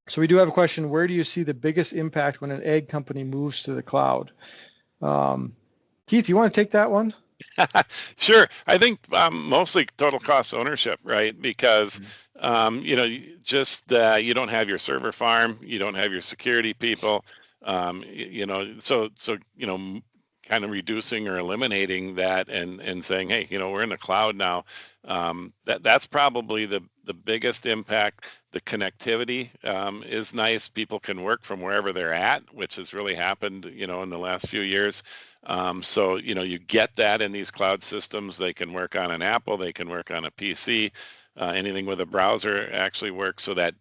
So we do have a question. Where do you see the biggest impact when an ag company moves to the cloud? Keith, you want to take that one? Sure. I think mostly total cost ownership, right? Because just you don't have your server farm, you don't have your security people, so kind of reducing or eliminating that and saying, hey, we're in the cloud now. That's probably the biggest impact. The connectivity is nice. People can work from wherever they're at, which has really happened, in the last few years. So you get that in these cloud systems. They can work on an Apple, they can work on a PC, anything with a browser actually works. So that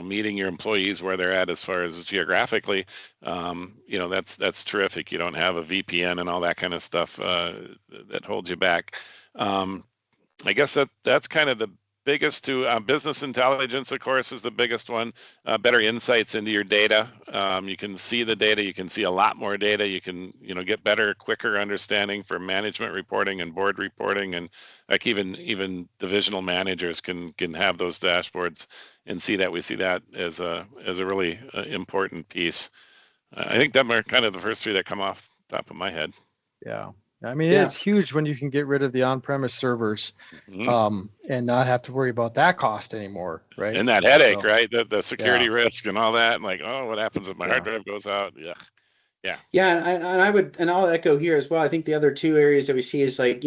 meeting your employees where they're at as far as geographically, that's terrific. You don't have a VPN and all that kind of stuff that holds you back. I guess that's kind of the biggest two. Business intelligence, of course, is the biggest one. Better insights into your data. You can see the data. You can see a lot more data. You can, get better, quicker understanding for management reporting and board reporting, and like even divisional managers can have those dashboards and see that. We see that as a really important piece. I think that are kind of the first three that come off the top of my head. Yeah. I mean, it's huge when you can get rid of the on-premise servers and not have to worry about that cost anymore, right? And that headache, right? The security risk and all that. And like, oh, what happens if my hard drive goes out? And I'll echo here as well. I think the other two areas that we see is like,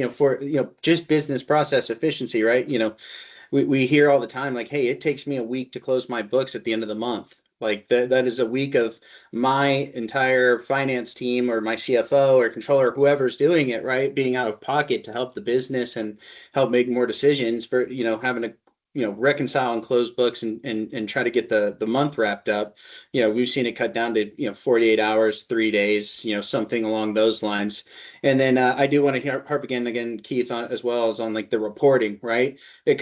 just business process efficiency, right? We hear all the time like, hey, it takes me a week to close my books at the end of the month. Like that is a week of my entire finance team or my CFO or controller, or whoever's doing it, right, being out of pocket to help the business and help make more decisions for, having to, reconcile and close books and try to get the month wrapped up. We've seen it cut down to, 48 hours, 3 days, something along those lines. And then I do want to harp again, Keith, on as well as on like the reporting, right? You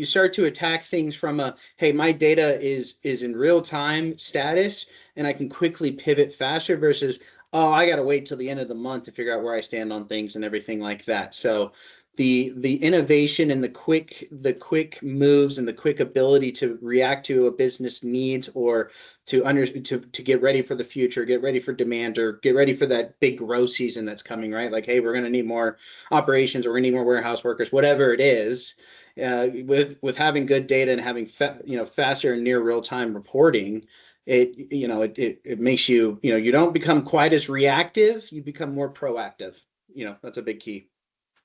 start to attack things from a, hey, my data is in real time status and I can quickly pivot faster versus, oh, I got to wait till the end of the month to figure out where I stand on things and everything like that. So the innovation and the quick moves and the quick ability to react to a business needs or to get ready for the future, get ready for demand, or get ready for that big growth season that's coming, right? Like, hey, we're going to need more operations, or we're going to need more warehouse workers, whatever it is. With having good data and having faster and near real time reporting, it makes you, you don't become quite as reactive, you become more proactive. That's a big key.